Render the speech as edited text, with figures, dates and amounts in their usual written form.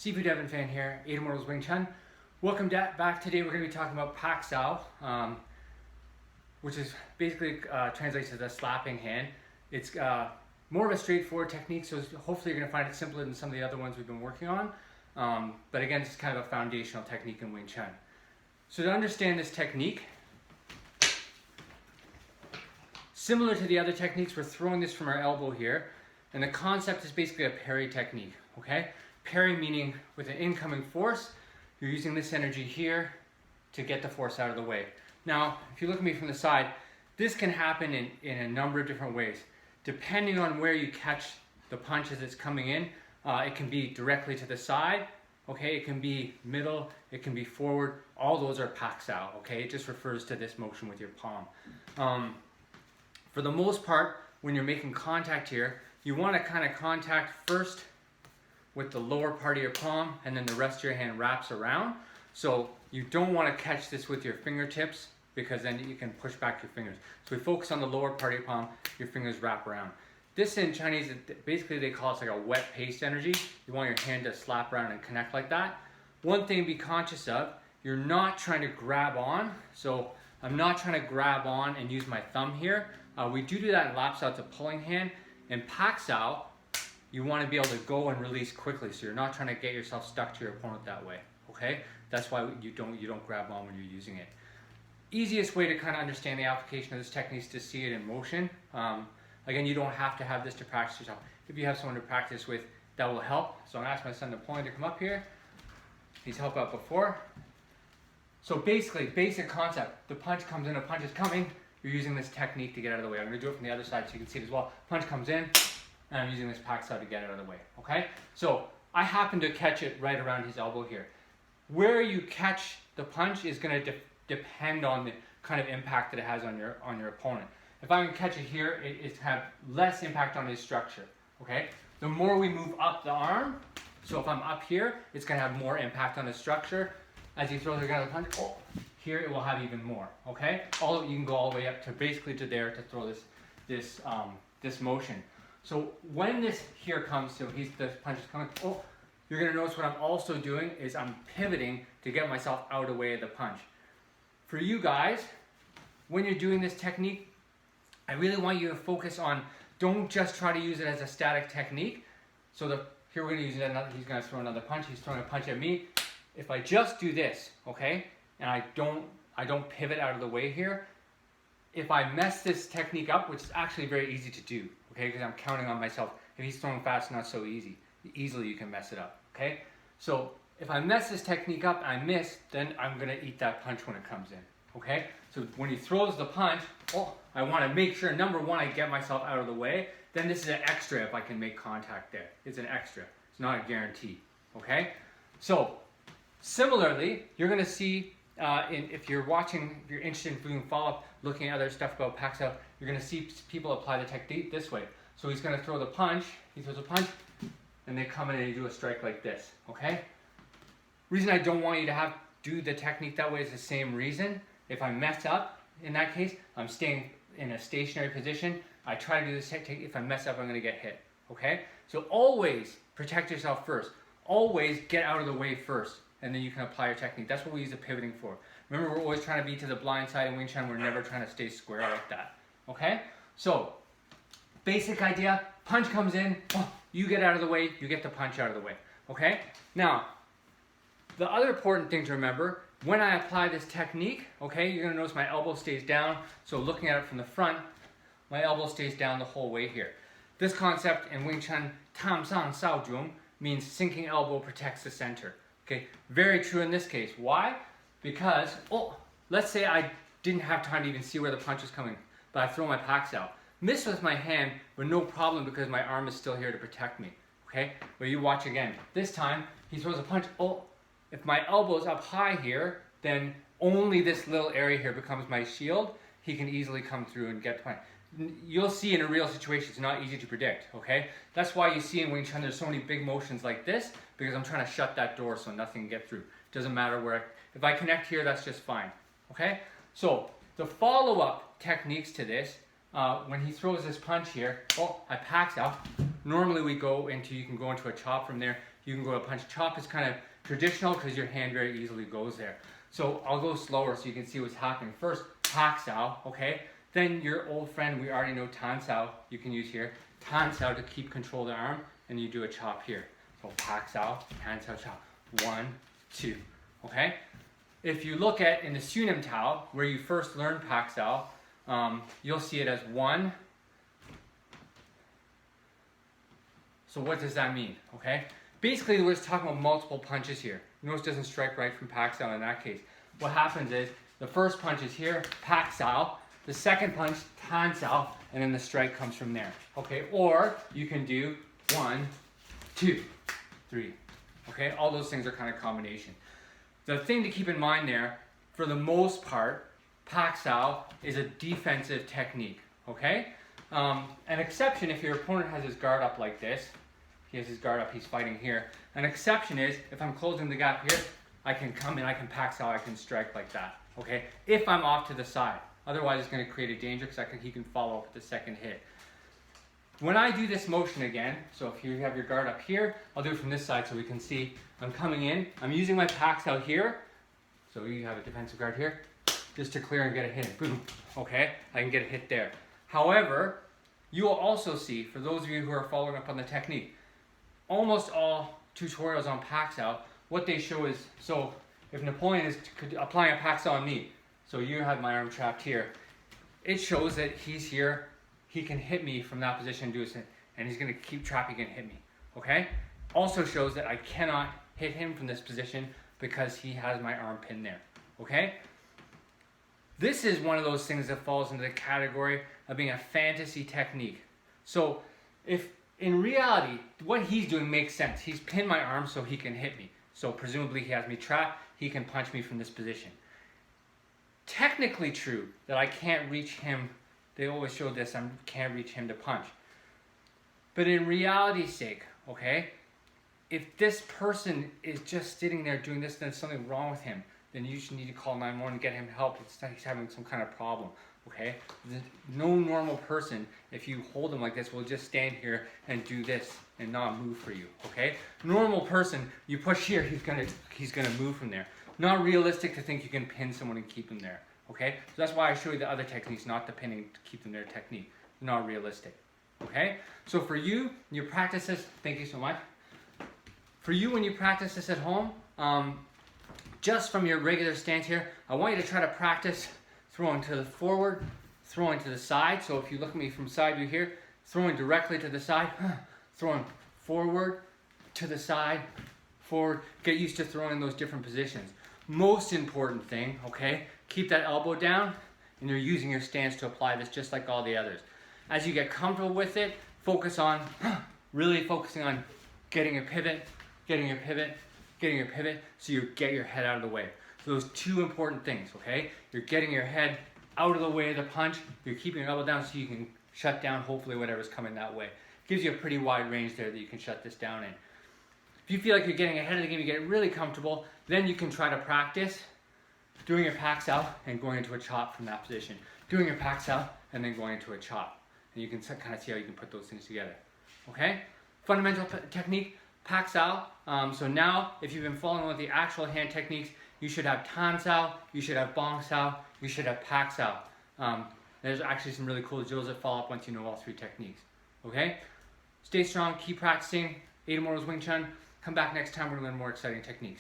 Seafood Evan fan here, Immortals Wing Chun. Welcome back. Today we're going to be talking about Pak Sau, which is basically translates to the slapping hand. It's more of a straightforward technique, so hopefully you're going to find it simpler than some of the other ones we've been working on. But again, it's kind of a foundational technique in Wing Chun. So to understand this technique, similar to the other techniques, we're throwing this from our elbow here, and the concept is basically a parry technique, okay? Parry meaning with an incoming force, you're using this energy here to get the force out of the way. Now, if you look at me from the side, this can happen in a number of different ways. Depending on where you catch the punch as it's coming in, it can be directly to the side, okay? It can be middle, it can be forward. All those are Pak Sau, okay? It just refers to this motion with your palm. For the most part, when you're making contact here, you want to kind of contact first with the lower part of your palm, and then the rest of your hand wraps around. So you don't want to catch this with your fingertips, because then you can push back your fingers. So we focus on the lower part of your palm, your fingers wrap around. This in Chinese, basically they call it like a wet paste energy. You want your hand to slap around and connect like that. One thing to be conscious of, you're not trying to grab on. So I'm not trying to grab on and use my thumb here. We do that in Lap Sau, it's a pulling hand. In Pak Sau, you want to be able to go and release quickly, so you're not trying to get yourself stuck to your opponent that way, okay? That's why you don't grab on when you're using it. Easiest way to kind of understand the application of this technique is to see it in motion. Again, you don't have to have this to practice yourself. If you have someone to practice with, that will help. So I'm going to ask my son Napoleon to come up here. He's helped out before. So basically, basic concept, the punch comes in, a punch is coming, you're using this technique to get out of the way. I'm going to do it from the other side so you can see it as well. Punch comes in, and I'm using this Pak Sau to get it out of the way, okay? So I happen to catch it right around his elbow here. Where you catch the punch is going to depend on the kind of impact that it has on your opponent. If I can catch it here, it's have less impact on his structure, okay? The more we move up the arm, so if I'm up here, it's going to have more impact on the structure. As he throws another punch, here it will have even more, okay? You can go all the way up to basically to there to throw this motion. So when this here comes, so the punch is coming, you're going to notice what I'm also doing is I'm pivoting to get myself out of the way of the punch. For you guys, when you're doing this technique, I really want you to focus on, don't just try to use it as a static technique. So here we're going to use it, he's going to throw another punch, he's throwing a punch at me. If I just do this, okay, and I don't pivot out of the way here, if I mess this technique up, which is actually very easy to do, okay, because I'm counting on myself. If he's throwing fast, not so easy. Easily you can mess it up, okay? So if I mess this technique up and I miss, then I'm going to eat that punch when it comes in, okay? So when he throws the punch, I want to make sure, number one, I get myself out of the way. Then this is an extra if I can make contact there. It's an extra. It's not a guarantee, okay? So similarly, you're going to see, if you're interested in doing follow-up, looking at other stuff about Pak Sau, you're going to see people apply the technique this way. So he's going to throw the punch, he throws a punch, and they come in and they do a strike like this, okay? Reason I don't want you to do the technique that way is the same reason. If I mess up, in that case, I'm staying in a stationary position. I try to do this technique. If I mess up, I'm going to get hit, okay? So always protect yourself first. Always get out of the way first, and then you can apply your technique. That's what we use the pivoting for. Remember, we're always trying to be to the blind side in Wing Chun. We're never trying to stay square like that, okay? So, basic idea, punch comes in, you get out of the way, you get the punch out of the way, okay? Now, the other important thing to remember, when I apply this technique, okay, you're going to notice my elbow stays down. So looking at it from the front, my elbow stays down the whole way here. This concept in Wing Chun, Tam Sang Sao Jung, means sinking elbow protects the center. Okay, very true in this case. Why? Because, let's say I didn't have time to even see where the punch is coming, but I throw my Pak Sau. Miss with my hand, but no problem because my arm is still here to protect me. Okay, but you watch again. This time, he throws a punch. If my elbow is up high here, then only this little area here becomes my shield. He can easily come through and get the punch. You'll see in a real situation, it's not easy to predict, okay? That's why you see in Wing Chun there's so many big motions like this, because I'm trying to shut that door so nothing can get through. Doesn't matter where, if I connect here, that's just fine, okay? So the follow-up techniques to this, when he throws this punch here, I Pak Sau. Normally you can go into a chop from there. You can go to punch chop. It's kind of traditional because your hand very easily goes there. So I'll go slower so you can see what's happening. First, Pak Sau, okay? Then your old friend, we already know Tan Sau, you can use here. Tan Sau to keep control of the arm, and you do a chop here. So Pak Sau, Tan Sau, chop. 1, 2, okay? If you look at in the Sunim Tao, where you first learned Pak Sau, you'll see it as 1. So what does that mean, okay? Basically, we're just talking about multiple punches here. Notice it doesn't strike right from Pak Sau in that case. What happens is, the first punch is here, Pak Sau. The second punch, Tan Sau, and then the strike comes from there. Okay, or you can do 1, 2, 3. Okay, all those things are kind of combination. The thing to keep in mind there, for the most part, Pak Sau is a defensive technique. Okay, an exception if your opponent has his guard up like this. He has his guard up, he's fighting here. An exception is if I'm closing the gap here, I can come in, I can Pak Sau, I can strike like that. Okay, if I'm off to the side. Otherwise, it's going to create a danger because he can follow up with the second hit. When I do this motion again, so if you have your guard up here, I'll do it from this side so we can see I'm coming in. I'm using my Pak Sau here. So you have a defensive guard here, just to clear and get a hit. Boom. Okay, I can get a hit there. However, you will also see, for those of you who are following up on the technique, almost all tutorials on Pak Sau, what they show is, so if Napoleon is applying a Pak Sau on me, so you have my arm trapped here. It shows that he's here. He can hit me from that position and do it, and he's going to keep trapping and hit me. Okay? Also shows that I cannot hit him from this position because he has my arm pinned there. Okay? This is one of those things that falls into the category of being a fantasy technique. So if in reality, what he's doing makes sense. He's pinned my arm so he can hit me. So presumably he has me trapped. He can punch me from this position. Technically true that I can't reach him. They always show this, I can't reach him to punch. But in reality's sake, okay, if this person is just sitting there doing this, then there's something wrong with him. Then you should need to call 911 and get him help. He's having some kind of problem, okay? No normal person, if you hold him like this, will just stand here and do this and not move for you, okay? Normal person, you push here, he's gonna move from there. Not realistic to think you can pin someone and keep them there, okay? So that's why I show you the other techniques, not the pinning to keep them there technique. Not realistic, okay? So for you, you practice this, thank you so much. For you, when you practice this at home, just from your regular stance here, I want you to try to practice throwing to the forward, throwing to the side. So if you look at me from side view here, throwing directly to the side, throwing forward, to the side, forward. Get used to throwing in those different positions. Most important thing, okay, keep that elbow down and you're using your stance to apply this just like all the others. As you get comfortable with it, focus on, really focusing on getting your pivot, getting your pivot, getting your pivot, so you get your head out of the way. So those two important things, okay? You're getting your head out of the way of the punch, you're keeping your elbow down so you can shut down hopefully whatever's coming that way. Gives you a pretty wide range there that you can shut this down in. If you feel like you're getting ahead of the game, you get really comfortable, then you can try to practice doing your Pak Sau and going into a chop from that position. Doing your Pak Sau and then going into a chop. And you can kind of see how you can put those things together. Okay? Fundamental technique, Pak Sau. So now, if you've been following with the actual hand techniques, you should have Tan Sau, you should have Bong Sau, you should have Pak Sau. There's actually some really cool drills that follow up once you know all three techniques. Okay? Stay strong, keep practicing. Immortals Wing Chun. Come back next time, we're going to learn more exciting techniques.